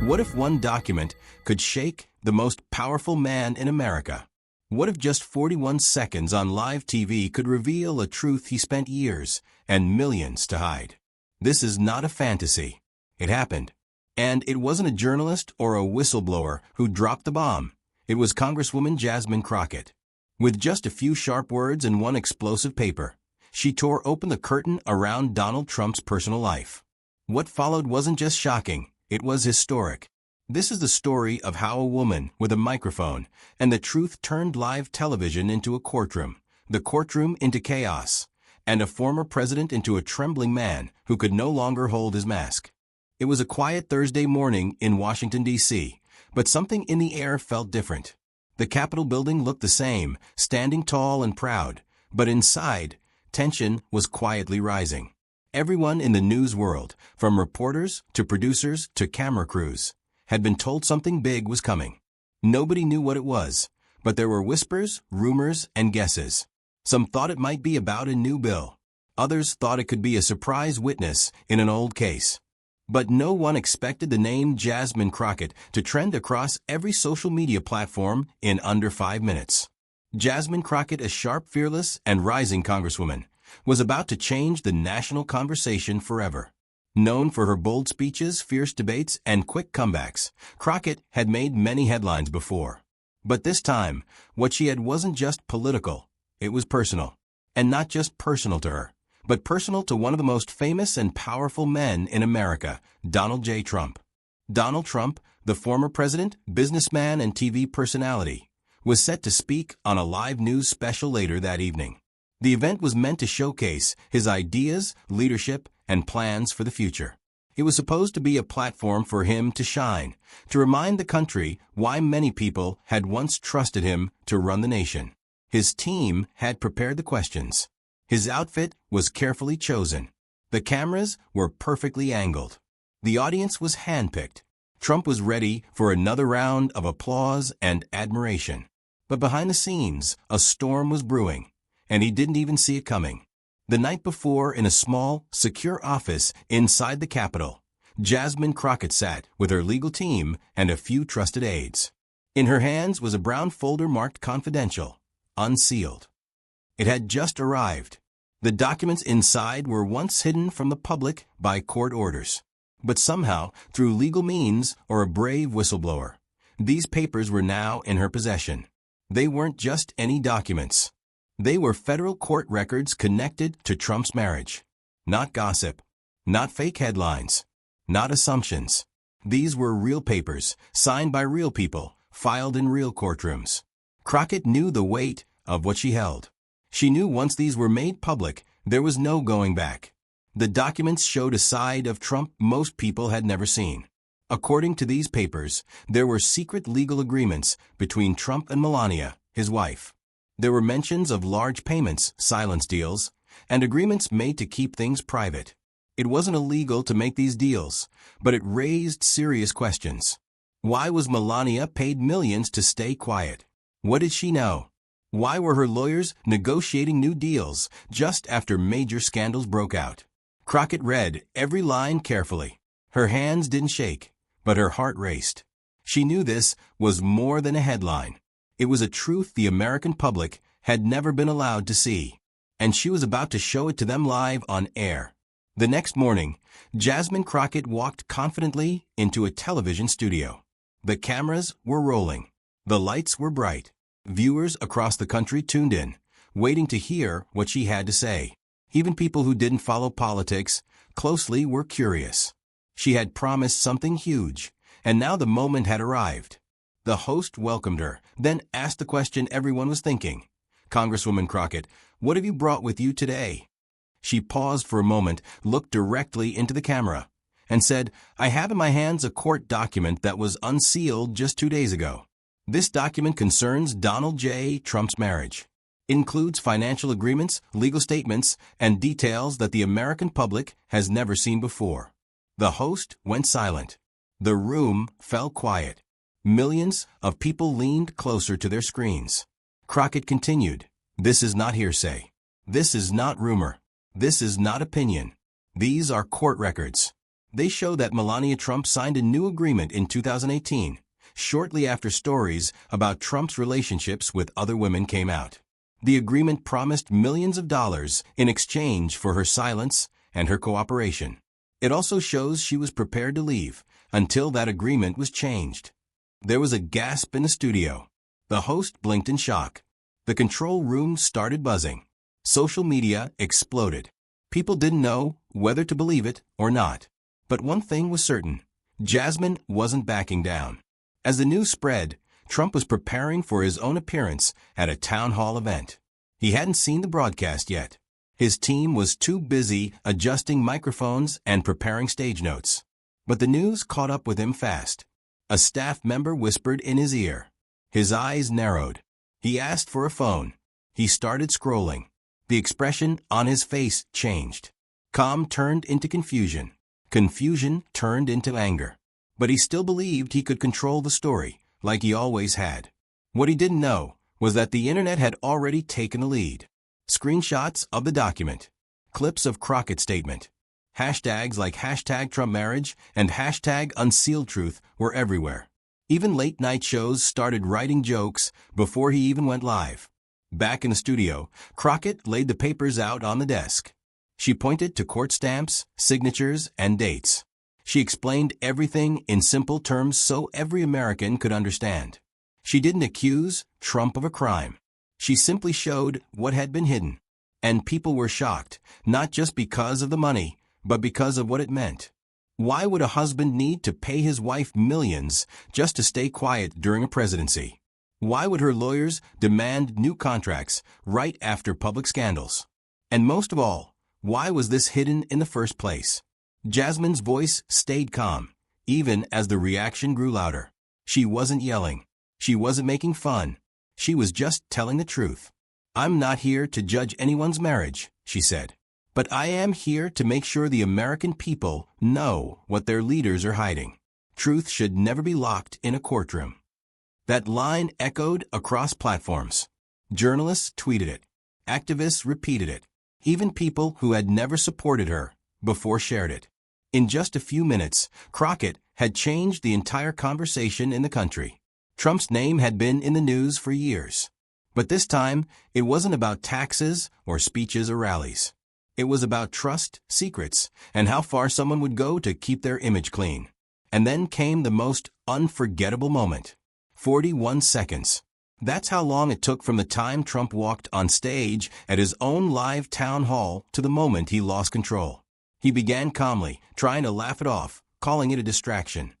What if one document could shake the most powerful man in America? What if just 41 seconds on live TV could reveal a truth he spent years and millions to hide? This is not a fantasy. It happened. And it wasn't a journalist or a whistleblower who dropped the bomb. It was Congresswoman Jasmine Crockett. With just a few sharp words and one explosive paper, she tore open the curtain around Donald Trump's personal life. What followed wasn't just shocking, it was historic. This is the story of how a woman with a microphone and the truth turned live television into a courtroom, the courtroom into chaos, and a former president into a trembling man who could no longer hold his mask. It was a quiet Thursday morning in Washington, D.C., but something in the air felt different. The Capitol building looked the same, standing tall and proud, but inside, tension was quietly rising. Everyone in the news world, from reporters to producers to camera crews, had been told something big was coming. Nobody knew what it was, but there were whispers, rumors, and guesses. Some thought it might be about a new bill. Others thought it could be a surprise witness in an old case. But no one expected the name Jasmine Crockett to trend across every social media platform in under 5 minutes. Jasmine Crockett, a sharp, fearless, and rising congresswoman, was about to change the national conversation forever. Known for her bold speeches, fierce debates, and quick comebacks, Crockett had made many headlines before. But this time, what she had wasn't just political, it was personal. And not just personal to her, but personal to one of the most famous and powerful men in America, Donald J. Trump. Donald Trump, the former president, businessman, and TV personality, was set to speak on a live news special later that evening. The event was meant to showcase his ideas, leadership, and plans for the future. It was supposed to be a platform for him to shine, to remind the country why many people had once trusted him to run the nation. His team had prepared the questions. His outfit was carefully chosen. The cameras were perfectly angled. The audience was handpicked. Trump was ready for another round of applause and admiration. But behind the scenes, a storm was brewing, and he didn't even see it coming. The night before, in a small, secure office inside the Capitol, Jasmine Crockett sat with her legal team and a few trusted aides. In her hands was a brown folder marked confidential, unsealed. It had just arrived. The documents inside were once hidden from the public by court orders. But somehow, through legal means or a brave whistleblower, these papers were now in her possession. They weren't just any documents. They were federal court records connected to Trump's marriage. Not gossip, not fake headlines, not assumptions. These were real papers, signed by real people, filed in real courtrooms. Crockett knew the weight of what she held. She knew once these were made public, there was no going back. The documents showed a side of Trump most people had never seen. According to these papers, there were secret legal agreements between Trump and Melania, his wife. There were mentions of large payments, silence deals, and agreements made to keep things private. It wasn't illegal to make these deals, but it raised serious questions. Why was Melania paid millions to stay quiet? What did she know? Why were her lawyers negotiating new deals just after major scandals broke out? Crockett read every line carefully. Her hands didn't shake, but her heart raced. She knew this was more than a headline. It was a truth the American public had never been allowed to see, and she was about to show it to them live on air. The next morning, Jasmine Crockett walked confidently into a television studio. The cameras were rolling. The lights were bright. Viewers across the country tuned in, waiting to hear what she had to say. Even people who didn't follow politics closely were curious. She had promised something huge, and now the moment had arrived. The host welcomed her, then asked the question everyone was thinking. "Congresswoman Crockett, what have you brought with you today?" She paused for a moment, looked directly into the camera, and said, "I have in my hands a court document that was unsealed just 2 days ago. This document concerns Donald J. Trump's marriage. It includes financial agreements, legal statements, and details that the American public has never seen before." The host went silent. The room fell quiet. Millions of people leaned closer to their screens. Crockett continued, "This is not hearsay. This is not rumor. This is not opinion. These are court records. They show that Melania Trump signed a new agreement in 2018, shortly after stories about Trump's relationships with other women came out. The agreement promised millions of dollars in exchange for her silence and her cooperation. It also shows she was prepared to leave until that agreement was changed. There was a gasp in the studio. The host blinked in shock. The control room started buzzing. Social media exploded. People didn't know whether to believe it or not. But one thing was certain. Jasmine wasn't backing down. As the news spread, Trump was preparing for his own appearance at a town hall event. He hadn't seen the broadcast yet. His team was too busy adjusting microphones and preparing stage notes. But the news caught up with him fast. A staff member whispered in his ear. His eyes narrowed. He asked for a phone. He started scrolling. The expression on his face changed. Calm turned into confusion. Confusion turned into anger. But he still believed he could control the story, like he always had. What he didn't know was that the internet had already taken the lead. Screenshots of the document, clips of Crockett's statement, hashtags like #TrumpMarriage and #UnsealedTruth were everywhere. Even late-night shows started writing jokes before he even went live. Back in the studio, Crockett laid the papers out on the desk. She pointed to court stamps, signatures, and dates. She explained everything in simple terms so every American could understand. She didn't accuse Trump of a crime. She simply showed what had been hidden. And people were shocked, not just because of the money, but because of what it meant. Why would a husband need to pay his wife millions just to stay quiet during a presidency? Why would her lawyers demand new contracts right after public scandals? And most of all, why was this hidden in the first place? Jasmine's voice stayed calm, even as the reaction grew louder. She wasn't yelling. She wasn't making fun. She was just telling the truth. "I'm not here to judge anyone's marriage," she said. "But I am here to make sure the American people know what their leaders are hiding. Truth should never be locked in a courtroom." That line echoed across platforms. Journalists tweeted it. Activists repeated it. Even people who had never supported her before shared it. In just a few minutes, Crockett had changed the entire conversation in the country. Trump's name had been in the news for years. But this time, it wasn't about taxes or speeches or rallies. It was about trust, secrets, and how far someone would go to keep their image clean. And then came the most unforgettable moment. 41 seconds. That's how long it took from the time Trump walked on stage at his own live town hall to the moment he lost control. He began calmly, trying to laugh it off, calling it a distraction.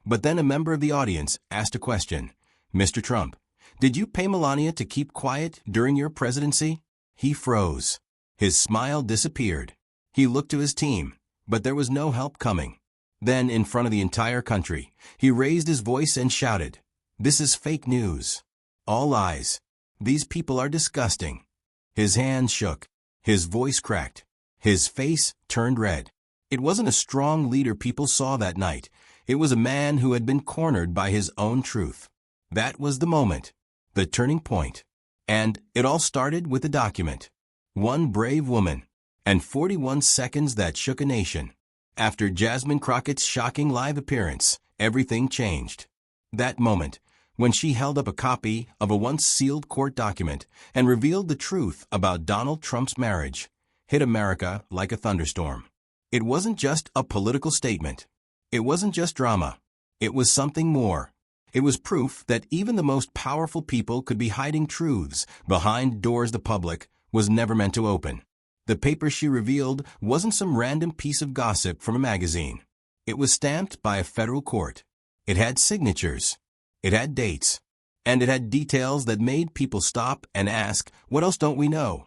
But then a member of the audience asked a question. "Mr. Trump, did you pay Melania to keep quiet during your presidency?" He froze. His smile disappeared. He looked to his team, but there was no help coming. Then, in front of the entire country, he raised his voice and shouted, "This is fake news. All lies. These people are disgusting." His hands shook. His voice cracked. His face turned red. It wasn't a strong leader people saw that night. It was a man who had been cornered by his own truth. That was the moment, the turning point. And it all started with a document. One brave woman, and 41 seconds that shook a nation. After Jasmine Crockett's shocking live appearance, everything changed. That moment, when she held up a copy of a once sealed court document and revealed the truth about Donald Trump's marriage, hit America like a thunderstorm. It wasn't just a political statement. It wasn't just drama. It was something more. It was proof that even the most powerful people could be hiding truths behind doors the public was never meant to open. The paper she revealed wasn't some random piece of gossip from a magazine. It was stamped by a federal court. It had signatures. It had dates. And it had details that made people stop and ask, what else don't we know?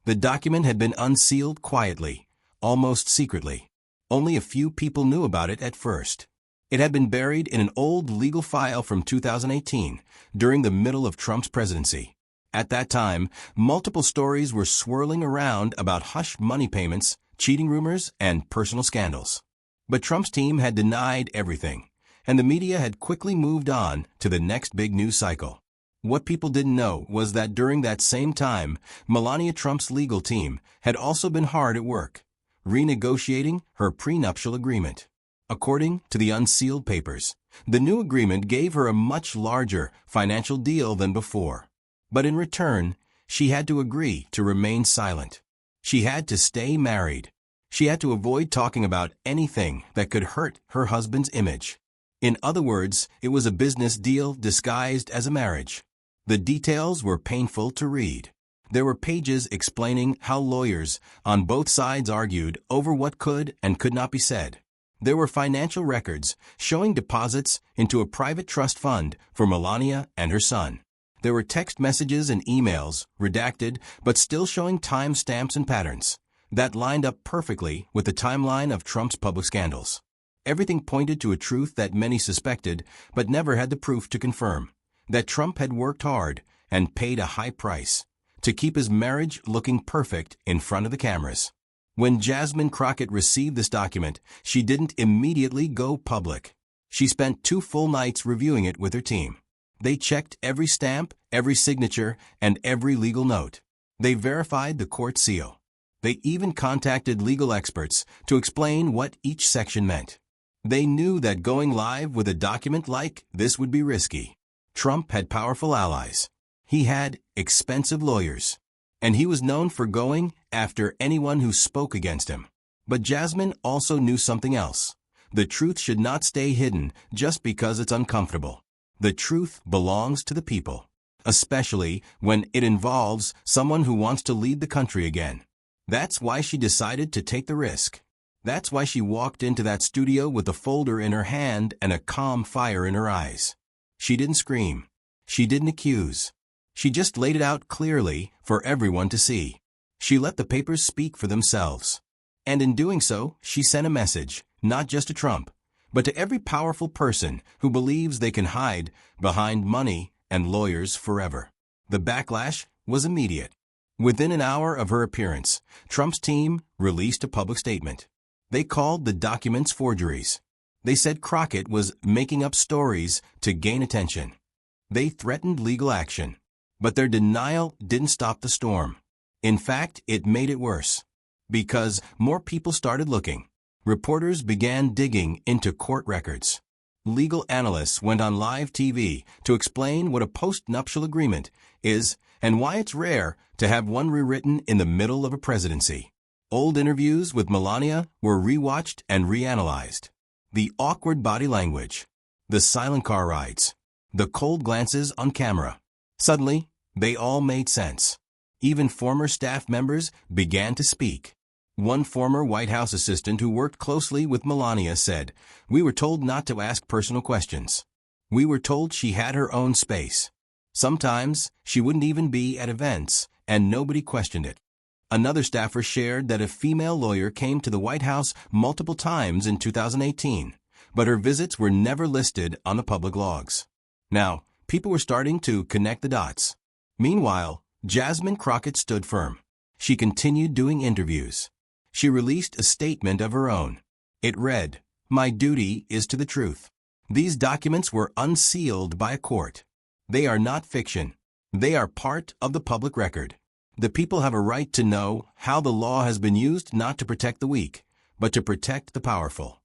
The document had been unsealed quietly, almost secretly. Only a few people knew about it at first. It had been buried in an old legal file from 2018, during the middle of Trump's presidency. At that time, multiple stories were swirling around about hush money payments, cheating rumors, and personal scandals. But Trump's team had denied everything, and the media had quickly moved on to the next big news cycle. What people didn't know was that during that same time, Melania Trump's legal team had also been hard at work, renegotiating her prenuptial agreement. According to the unsealed papers, the new agreement gave her a much larger financial deal than before. But in return, she had to agree to remain silent. She had to stay married. She had to avoid talking about anything that could hurt her husband's image. In other words, it was a business deal disguised as a marriage. The details were painful to read. There were pages explaining how lawyers on both sides argued over what could and could not be said. There were financial records showing deposits into a private trust fund for Melania and her son. There were text messages and emails, redacted, but still showing time stamps and patterns, that lined up perfectly with the timeline of Trump's public scandals. Everything pointed to a truth that many suspected, but never had the proof to confirm, that Trump had worked hard and paid a high price to keep his marriage looking perfect in front of the cameras. When Jasmine Crockett received this document, she didn't immediately go public. She spent 2 full nights reviewing it with her team. They checked every stamp, every signature, and every legal note. They verified the court seal. They even contacted legal experts to explain what each section meant. They knew that going live with a document like this would be risky. Trump had powerful allies. He had expensive lawyers. And he was known for going after anyone who spoke against him. But Jasmine also knew something else. The truth should not stay hidden just because it's uncomfortable. The truth belongs to the people, especially when it involves someone who wants to lead the country again. That's why she decided to take the risk. That's why she walked into that studio with a folder in her hand and a calm fire in her eyes. She didn't scream. She didn't accuse. She just laid it out clearly for everyone to see. She let the papers speak for themselves. And in doing so, she sent a message, not just to Trump, but to every powerful person who believes they can hide behind money and lawyers forever. The backlash was immediate. Within an hour of her appearance, Trump's team released a public statement. They called the documents forgeries. They said Crockett was making up stories to gain attention. They threatened legal action. But their denial didn't stop the storm. In fact, it made it worse. Because more people started looking. Reporters began digging into court records. Legal analysts went on live TV to explain what a post-nuptial agreement is and why it's rare to have one rewritten in the middle of a presidency. Old interviews with Melania were rewatched and reanalyzed. The awkward body language, the silent car rides, the cold glances on camera. Suddenly, they all made sense. Even former staff members began to speak. One former White House assistant who worked closely with Melania said, "We were told not to ask personal questions. We were told she had her own space. Sometimes she wouldn't even be at events, and nobody questioned it." Another staffer shared that a female lawyer came to the White House multiple times in 2018, but her visits were never listed on the public logs. Now, people were starting to connect the dots. Meanwhile, Jasmine Crockett stood firm. She continued doing interviews. She released a statement of her own. It read, "My duty is to the truth." These documents were unsealed by a court. They are not fiction. They are part of the public record. The people have a right to know how the law has been used not to protect the weak, but to protect the powerful.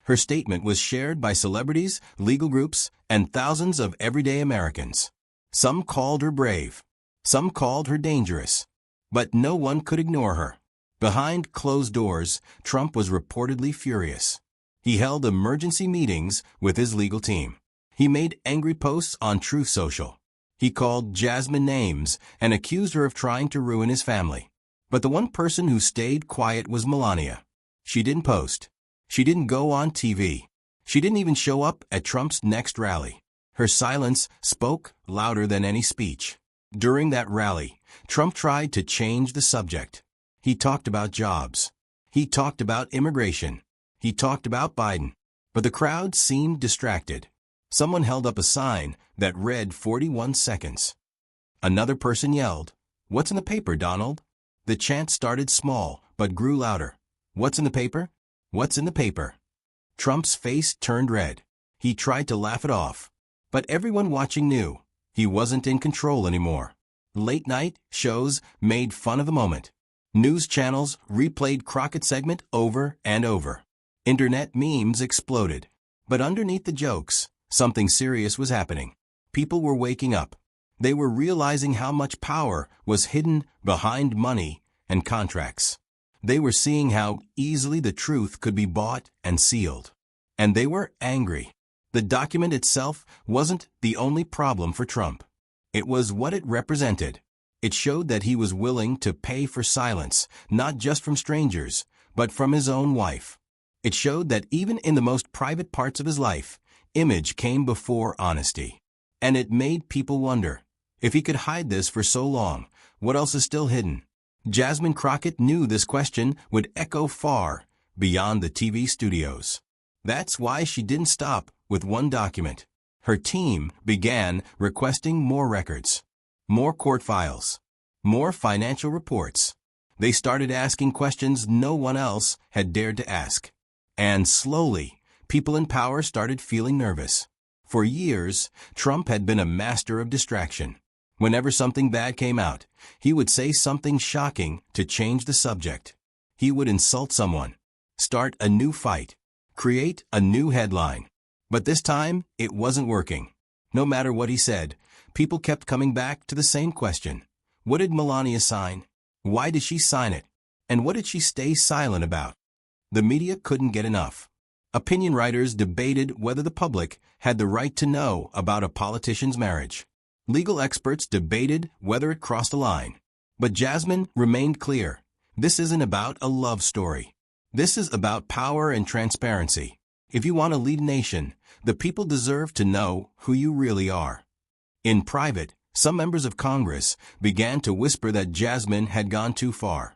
Her statement was shared by celebrities, legal groups, and thousands of everyday Americans. Some called her brave. Some called her dangerous. But no one could ignore her. Behind closed doors, Trump was reportedly furious. He held emergency meetings with his legal team. He made angry posts on Truth Social. He called Jasmine names and accused her of trying to ruin his family. But the one person who stayed quiet was Melania. She didn't post. She didn't go on TV. She didn't even show up at Trump's next rally. Her silence spoke louder than any speech. During that rally, Trump tried to change the subject. He talked about jobs. He talked about immigration. He talked about Biden. But the crowd seemed distracted. Someone held up a sign that read 41 seconds. Another person yelled, "What's in the paper, Donald?" The chant started small, but grew louder. "What's in the paper? What's in the paper?" Trump's face turned red. He tried to laugh it off. But everyone watching knew he wasn't in control anymore. Late-night shows made fun of the moment. News channels replayed Crockett's segment over and over. Internet memes exploded. But underneath the jokes, something serious was happening. People were waking up. They were realizing how much power was hidden behind money and contracts. They were seeing how easily the truth could be bought and sealed. And they were angry. The document itself wasn't the only problem for Trump. It was what it represented. It showed that he was willing to pay for silence, not just from strangers, but from his own wife. It showed that even in the most private parts of his life, image came before honesty. And it made people wonder, if he could hide this for so long, what else is still hidden? Jasmine Crockett knew this question would echo far beyond the TV studios. That's why she didn't stop with one document. Her team began requesting more records, more court files, more financial reports. They started asking questions no one else had dared to ask. And slowly, people in power started feeling nervous. For years, Trump had been a master of distraction. Whenever something bad came out, he would say something shocking to change the subject. He would insult someone, start a new fight, create a new headline. But this time, it wasn't working. No matter what he said, people kept coming back to the same question. What did Melania sign? Why did she sign it? And what did she stay silent about? The media couldn't get enough. Opinion writers debated whether the public had the right to know about a politician's marriage. Legal experts debated whether it crossed a line. But Jasmine remained clear. This isn't about a love story. This is about power and transparency. If you want to lead a nation, the people deserve to know who you really are. In private, some members of Congress began to whisper that Jasmine had gone too far.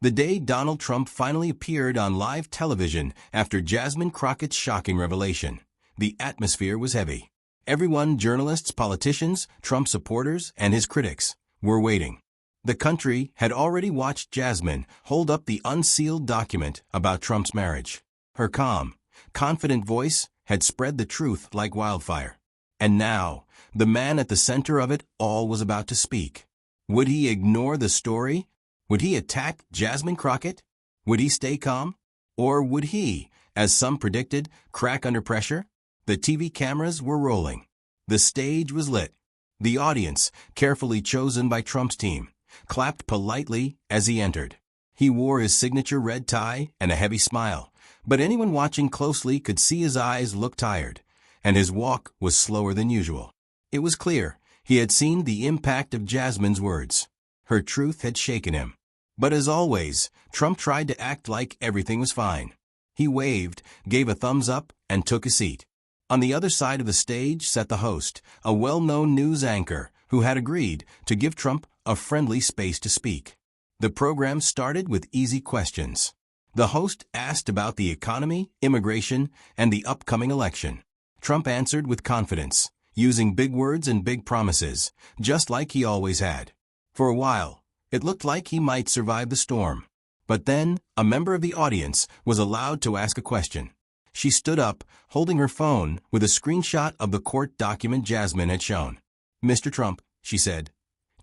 The day Donald Trump finally appeared on live television after Jasmine Crockett's shocking revelation, the atmosphere was heavy. Everyone, journalists, politicians, Trump supporters, and his critics, were waiting. The country had already watched Jasmine hold up the unsealed document about Trump's marriage. Her calm, confident voice had spread the truth like wildfire. And now, the man at the center of it all was about to speak. Would he ignore the story? Would he attack Jasmine Crockett? Would he stay calm? Or would he, as some predicted, crack under pressure? The TV cameras were rolling. The stage was lit. The audience, carefully chosen by Trump's team, clapped politely as he entered. He wore his signature red tie and a heavy smile, but anyone watching closely could see his eyes look tired, and his walk was slower than usual. It was clear he had seen the impact of Jasmine's words. Her truth had shaken him. But as always, Trump tried to act like everything was fine. He waved, gave a thumbs up, and took a seat. On the other side of the stage sat the host, a well-known news anchor who had agreed to give Trump a friendly space to speak. The program started with easy questions. The host asked about the economy, immigration, and the upcoming election. Trump answered with confidence, using big words and big promises, just like he always had. For a while, it looked like he might survive the storm. But then, a member of the audience was allowed to ask a question. She stood up, holding her phone with a screenshot of the court document Jasmine had shown. "Mr. Trump," she said,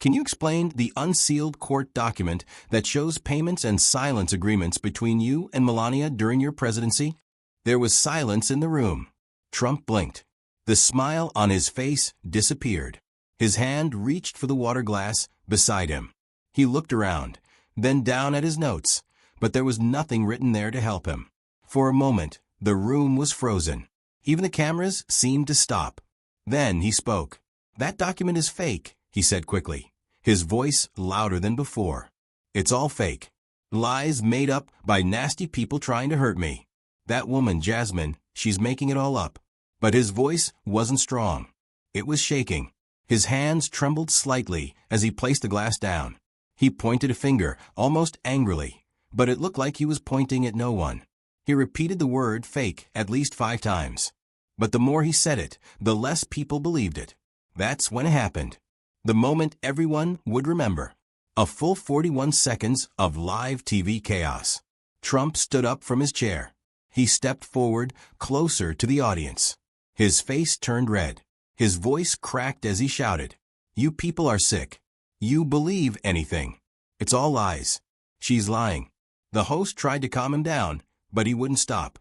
"can you explain the unsealed court document that shows payments and silence agreements between you and Melania during your presidency?" There was silence in the room. Trump blinked. The smile on his face disappeared. His hand reached for the water glass beside him. He looked around, then down at his notes, but there was nothing written there to help him. For a moment, the room was frozen. Even the cameras seemed to stop. Then he spoke. "That document is fake," he said quickly, his voice louder than before. "It's all fake. Lies made up by nasty people trying to hurt me. That woman, Jasmine, she's making it all up." But his voice wasn't strong. It was shaking. His hands trembled slightly as he placed the glass down. He pointed a finger, almost angrily, but it looked like he was pointing at no one. He repeated the word fake at least 5 times. But the more he said it, the less people believed it. That's when it happened. The moment everyone would remember. A full 41 seconds of live TV chaos. Trump stood up from his chair. He stepped forward, closer to the audience. His face turned red. His voice cracked as he shouted, "You people are sick. You believe anything. It's all lies. She's lying." The host tried to calm him down, but he wouldn't stop.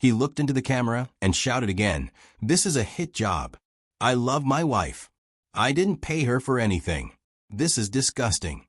He looked into the camera and shouted again, "This is a hit job. I love my wife. I didn't pay her for anything. This is disgusting."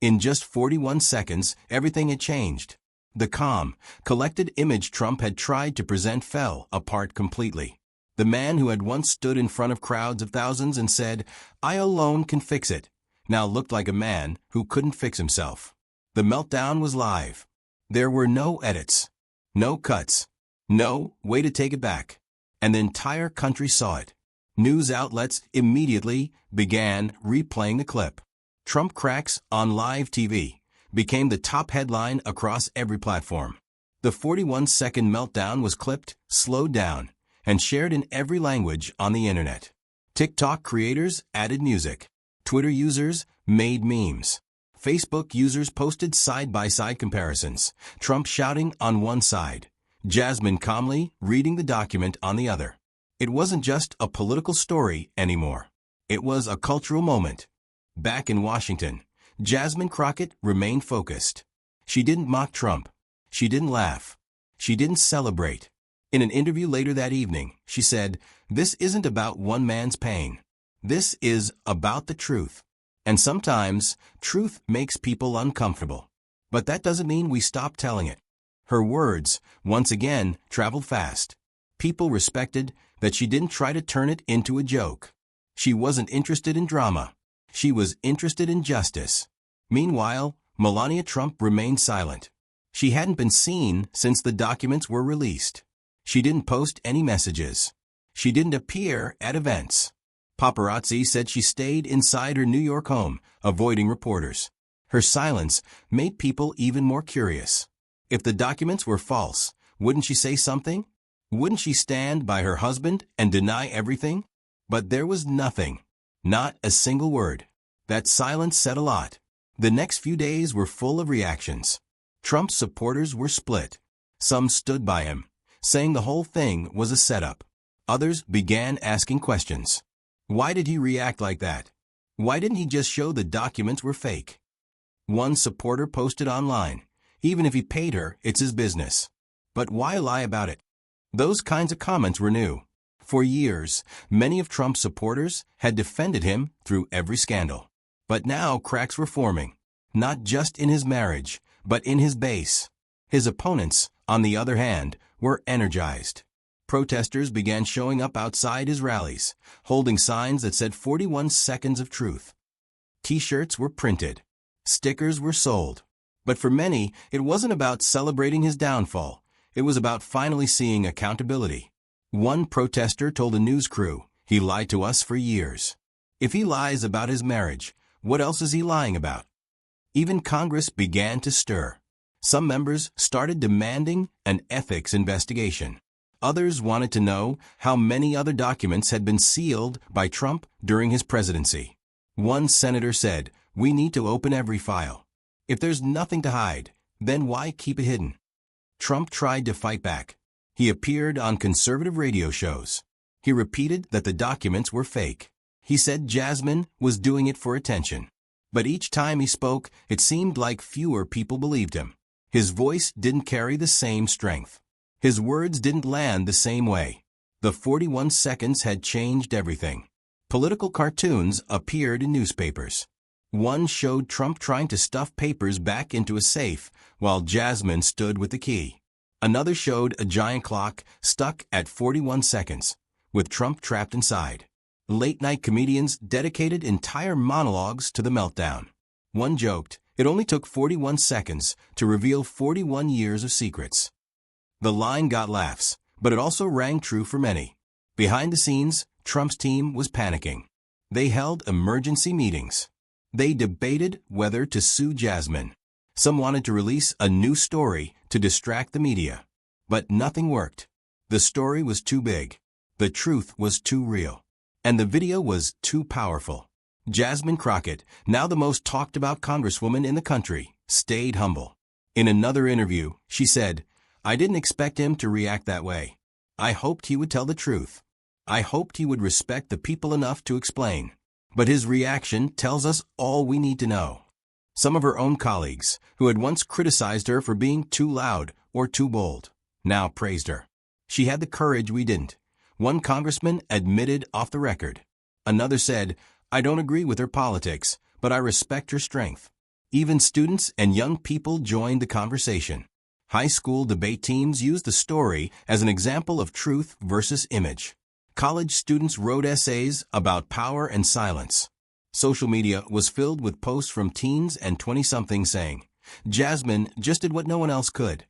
In just 41 seconds, everything had changed. The calm, collected image Trump had tried to present fell apart completely. The man who had once stood in front of crowds of thousands and said, "I alone can fix it," now looked like a man who couldn't fix himself. The meltdown was live. There were no edits, no cuts, no way to take it back. And the entire country saw it. News outlets immediately began replaying the clip. Trump cracks on live TV became the top headline across every platform. The 41-second meltdown was clipped, slowed down, and shared in every language on the internet. TikTok creators added music. Twitter users made memes. Facebook users posted side-by-side comparisons. Trump shouting on one side, Jasmine calmly reading the document on the other. It wasn't just a political story anymore. It was a cultural moment. Back in Washington, Jasmine Crockett remained focused. She didn't mock Trump. She didn't laugh. She didn't celebrate. In an interview later that evening, she said, "This isn't about one man's pain. This is about the truth. And sometimes, truth makes people uncomfortable. But that doesn't mean we stop telling it." Her words, once again, traveled fast. People respected that she didn't try to turn it into a joke. She wasn't interested in drama. She was interested in justice. Meanwhile, Melania Trump remained silent. She hadn't been seen since the documents were released. She didn't post any messages. She didn't appear at events. Paparazzi said she stayed inside her New York home, avoiding reporters. Her silence made people even more curious. If the documents were false, wouldn't she say something? Wouldn't she stand by her husband and deny everything? But there was nothing. Not a single word. That silence said a lot. The next few days were full of reactions. Trump's supporters were split. Some stood by him, saying the whole thing was a setup. Others began asking questions. Why did he react like that? Why didn't he just show the documents were fake? One supporter posted online, "Even if he paid her, it's his business. But why lie about it?" Those kinds of comments were new. For years, many of Trump's supporters had defended him through every scandal. But now cracks were forming, not just in his marriage, but in his base. His opponents, on the other hand, were energized. Protesters began showing up outside his rallies, holding signs that said 41 seconds of truth. T-shirts were printed. Stickers were sold. But for many, it wasn't about celebrating his downfall. It was about finally seeing accountability. One protester told a news crew, "He lied to us for years. If he lies about his marriage, what else is he lying about?" Even Congress began to stir. Some members started demanding an ethics investigation. Others wanted to know how many other documents had been sealed by Trump during his presidency. One senator said, "We need to open every file. If there's nothing to hide, then why keep it hidden?" Trump tried to fight back. He appeared on conservative radio shows. He repeated that the documents were fake. He said Jasmine was doing it for attention. But each time he spoke, it seemed like fewer people believed him. His voice didn't carry the same strength. His words didn't land the same way. The 41 seconds had changed everything. Political cartoons appeared in newspapers. One showed Trump trying to stuff papers back into a safe while Jasmine stood with the key. Another showed a giant clock stuck at 41 seconds, with Trump trapped inside. Late-night comedians dedicated entire monologues to the meltdown. One joked, "It only took 41 seconds to reveal 41 years of secrets." The line got laughs, but it also rang true for many. Behind the scenes, Trump's team was panicking. They held emergency meetings. They debated whether to sue Jasmine. Some wanted to release a new story to distract the media. But nothing worked. The story was too big. The truth was too real. And the video was too powerful. Jasmine Crockett, now the most talked about Congresswoman in the country, stayed humble. In another interview, she said, "I didn't expect him to react that way. I hoped he would tell the truth. I hoped he would respect the people enough to explain. But his reaction tells us all we need to know." Some of her own colleagues, who had once criticized her for being too loud or too bold, now praised her. She had the courage we didn't. One congressman admitted off the record. Another said, "I don't agree with her politics, but I respect her strength." Even students and young people joined the conversation. High school debate teams used the story as an example of truth versus image. College students wrote essays about power and silence. Social media was filled with posts from teens and 20-somethings saying, "Jasmine just did what no one else could."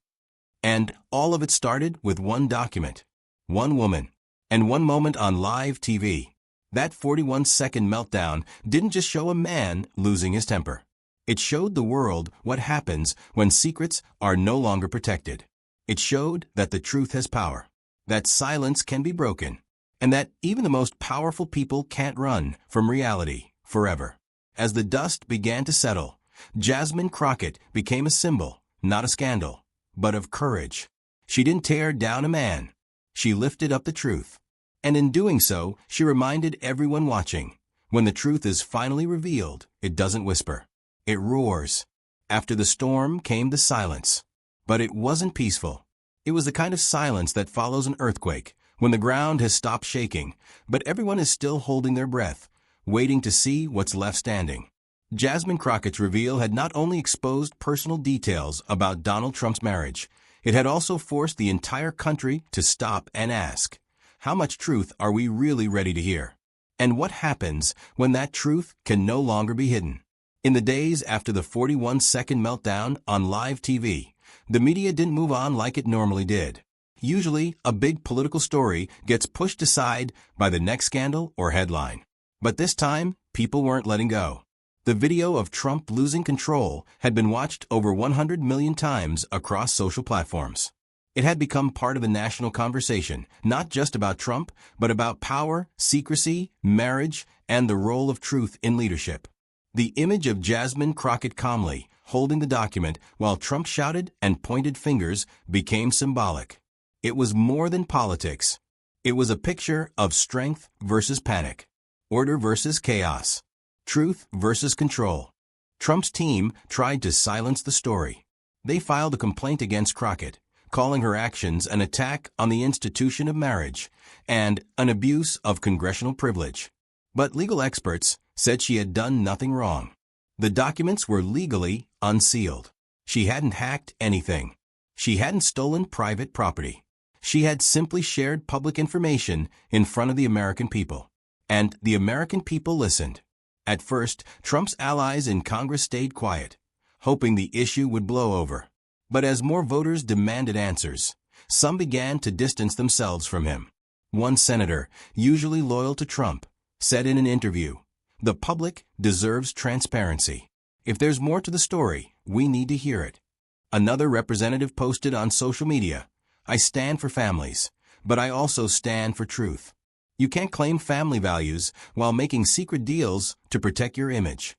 And all of it started with one document, one woman, and one moment on live TV. That 41-second meltdown didn't just show a man losing his temper. It showed the world what happens when secrets are no longer protected. It showed that the truth has power, that silence can be broken, and that even the most powerful people can't run from reality forever. As the dust began to settle, Jasmine Crockett became a symbol, not a scandal, but of courage. She didn't tear down a man. She lifted up the truth. And in doing so, she reminded everyone watching, when the truth is finally revealed, it doesn't whisper. It roars. After the storm came the silence. But it wasn't peaceful. It was the kind of silence that follows an earthquake, when the ground has stopped shaking, but everyone is still holding their breath, waiting to see what's left standing. Jasmine Crockett's reveal had not only exposed personal details about Donald Trump's marriage, it had also forced the entire country to stop and ask, how much truth are we really ready to hear? And what happens when that truth can no longer be hidden? In the days after the 41-second meltdown on live TV, the media didn't move on like it normally did. Usually, a big political story gets pushed aside by the next scandal or headline. But this time, people weren't letting go. The video of Trump losing control had been watched over 100 million times across social platforms. It had become part of the national conversation, not just about Trump, but about power, secrecy, marriage, and the role of truth in leadership. The image of Jasmine Crockett calmly holding the document while Trump shouted and pointed fingers became symbolic. It was more than politics. It was a picture of strength versus panic, order versus chaos, truth versus control. Trump's team tried to silence the story. They filed a complaint against Crockett, calling her actions an attack on the institution of marriage and an abuse of congressional privilege. But legal experts said she had done nothing wrong. The documents were legally unsealed. She hadn't hacked anything. She hadn't stolen private property. She had simply shared public information in front of the American people. And the American people listened. At first, Trump's allies in Congress stayed quiet, hoping the issue would blow over. But as more voters demanded answers, some began to distance themselves from him. One senator, usually loyal to Trump, said in an interview, "The public deserves transparency. If there's more to the story, we need to hear it." Another representative posted on social media, "I stand for families, but I also stand for truth. You can't claim family values while making secret deals to protect your image."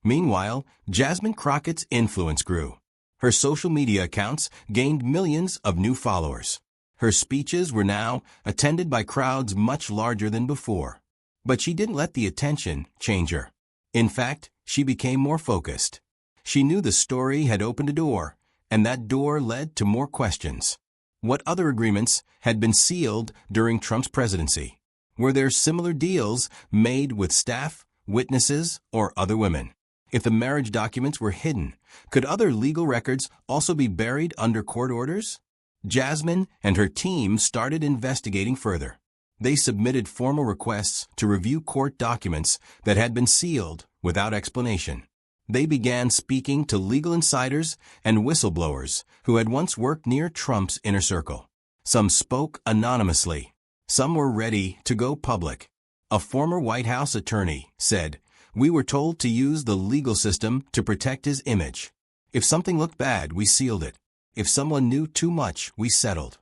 Meanwhile, Jasmine Crockett's influence grew. Her social media accounts gained millions of new followers. Her speeches were now attended by crowds much larger than before. But she didn't let the attention change her. In fact, she became more focused. She knew the story had opened a door, and that door led to more questions. What other agreements had been sealed during Trump's presidency? Were there similar deals made with staff, witnesses, or other women? If the marriage documents were hidden, could other legal records also be buried under court orders? Jasmine and her team started investigating further. They submitted formal requests to review court documents that had been sealed without explanation. They began speaking to legal insiders and whistleblowers who had once worked near Trump's inner circle. Some spoke anonymously. Some were ready to go public. A former White House attorney said, "We were told to use the legal system to protect his image. If something looked bad, we sealed it. If someone knew too much, we settled."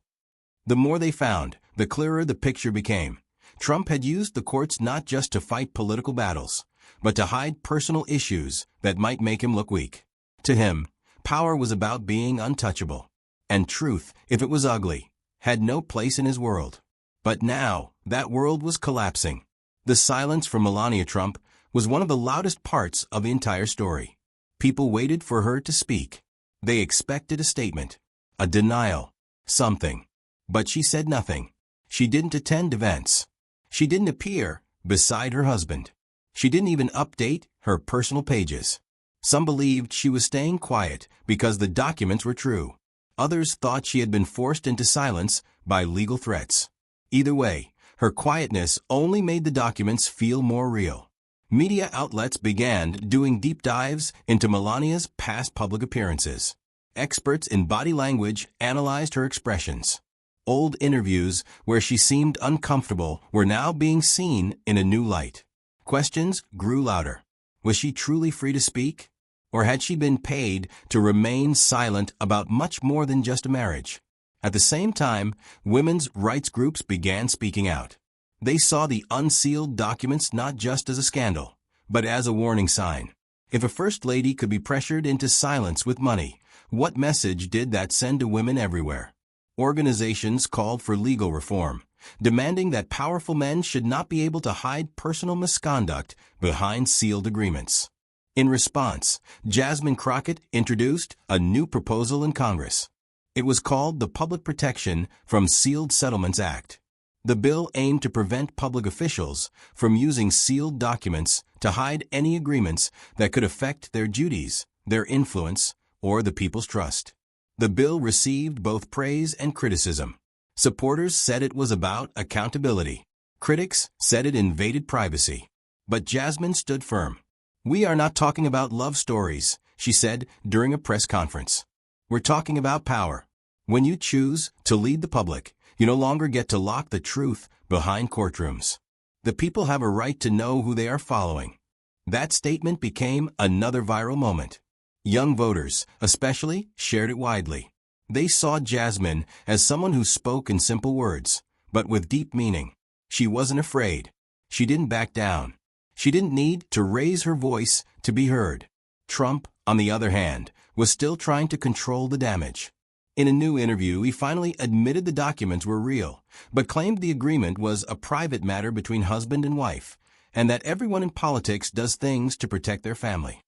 The more they found, the clearer the picture became. Trump had used the courts not just to fight political battles, but to hide personal issues that might make him look weak. To him, power was about being untouchable, and truth, if it was ugly, had no place in his world. But now, that world was collapsing. The silence from Melania Trump was one of the loudest parts of the entire story. People waited for her to speak. They expected a statement, a denial, something. But she said nothing. She didn't attend events. She didn't appear beside her husband. She didn't even update her personal pages. Some believed she was staying quiet because the documents were true. Others thought she had been forced into silence by legal threats. Either way, her quietness only made the documents feel more real. Media outlets began doing deep dives into Melania's past public appearances. Experts in body language analyzed her expressions. Old interviews where she seemed uncomfortable were now being seen in a new light. Questions grew louder. Was she truly free to speak? Or had she been paid to remain silent about much more than just a marriage? At the same time, women's rights groups began speaking out. They saw the unsealed documents not just as a scandal, but as a warning sign. If a first lady could be pressured into silence with money, what message did that send to women everywhere? Organizations called for legal reform, demanding that powerful men should not be able to hide personal misconduct behind sealed agreements. In response, Jasmine Crockett introduced a new proposal in Congress. It was called the Public Protection from Sealed Settlements Act. The bill aimed to prevent public officials from using sealed documents to hide any agreements that could affect their duties, their influence, or the people's trust. The bill received both praise and criticism. Supporters said it was about accountability. Critics said it invaded privacy. But Jasmine stood firm. "We are not talking about love stories," she said during a press conference. "We're talking about power. When you choose to lead the public, you no longer get to lock the truth behind courtrooms. The people have a right to know who they are following." That statement became another viral moment. Young voters, especially, shared it widely. They saw Jasmine as someone who spoke in simple words, but with deep meaning. She wasn't afraid. She didn't back down. She didn't need to raise her voice to be heard. Trump, on the other hand, was still trying to control the damage. In a new interview, he finally admitted the documents were real, but claimed the agreement was a private matter between husband and wife, and that everyone in politics does things to protect their family.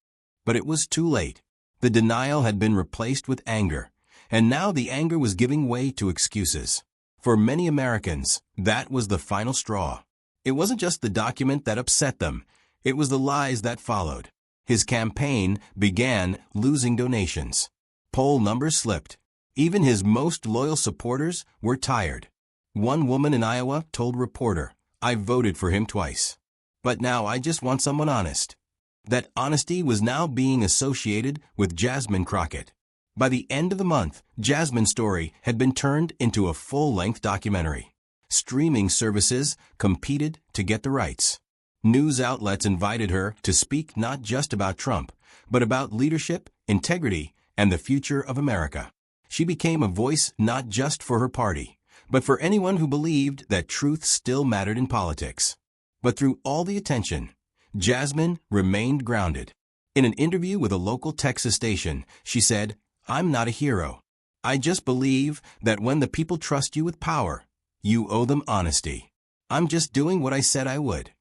But it was too late. The denial had been replaced with anger, and now the anger was giving way to excuses. For many Americans, that was the final straw. It wasn't just the document that upset them, it was the lies that followed. His campaign began losing donations. Poll numbers slipped. Even his most loyal supporters were tired. One woman in Iowa told a reporter, "I voted for him twice. But now I just want someone honest." That honesty was now being associated with Jasmine Crockett. By the end of the month, Jasmine's story had been turned into a full-length documentary. Streaming services competed to get the rights. News outlets invited her to speak not just about Trump, but about leadership, integrity, and the future of America. She became a voice not just for her party, but for anyone who believed that truth still mattered in politics. But through all the attention, Jasmine remained grounded. In an interview with a local Texas station, she said, "I'm not a hero. I just believe that when the people trust you with power, you owe them honesty. I'm just doing what I said I would."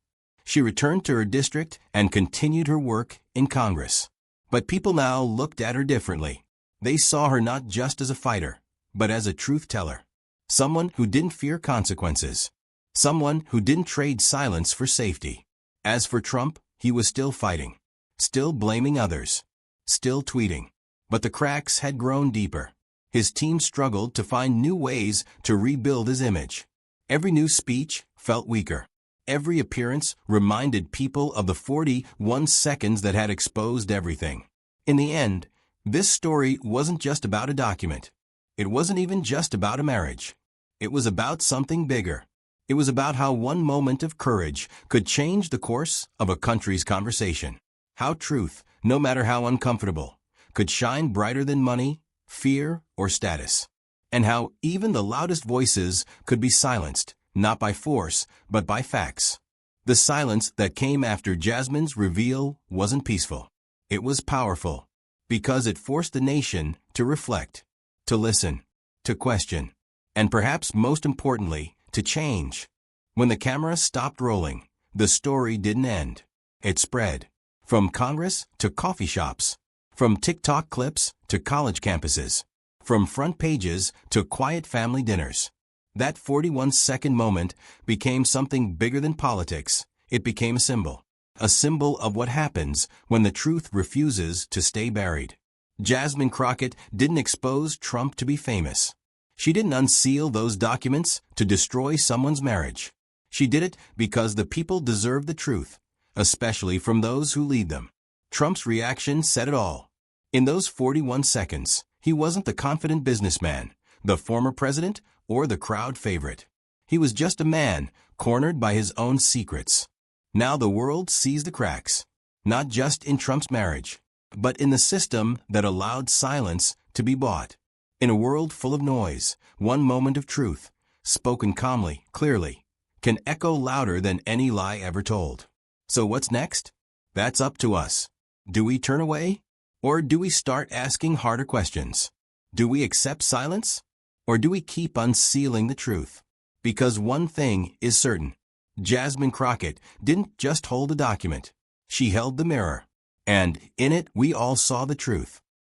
She returned to her district and continued her work in Congress. But people now looked at her differently. They saw her not just as a fighter, but as a truth teller. Someone who didn't fear consequences. Someone who didn't trade silence for safety. As for Trump, he was still fighting, still blaming others, still tweeting. But the cracks had grown deeper. His team struggled to find new ways to rebuild his image. Every new speech felt weaker. Every appearance reminded people of the 41 seconds that had exposed everything. In the end, this story wasn't just about a document. It wasn't even just about a marriage. It was about something bigger. It was about how one moment of courage could change the course of a country's conversation. How truth, no matter how uncomfortable, could shine brighter than money, fear, or status. And how even the loudest voices could be silenced, not by force, but by facts. The silence that came after Jasmine's reveal wasn't peaceful. It was powerful, because it forced the nation to reflect, to listen, to question, and perhaps most importantly, to change. When the camera stopped rolling, the story didn't end. It spread. From Congress to coffee shops. From TikTok clips to college campuses. From front pages to quiet family dinners. That 41-second moment became something bigger than politics. It became a symbol of what happens when the truth refuses to stay buried. Jasmine Crockett didn't expose Trump to be famous. She didn't unseal those documents to destroy someone's marriage. She did it because the people deserve the truth, especially from those who lead them. Trump's reaction said it all. In those 41 seconds, he wasn't the confident businessman, the former president, or the crowd favorite. He was just a man cornered by his own secrets. Now the world sees the cracks, not just in Trump's marriage, but in the system that allowed silence to be bought. In a world full of noise, one moment of truth, spoken calmly, clearly, can echo louder than any lie ever told. So what's next? That's up to us. Do we turn away? Or do we start asking harder questions? Do we accept silence? Or do we keep unsealing the truth? Because one thing is certain. Jasmine Crockett didn't just hold a document. She held the mirror. And in it, we all saw the truth.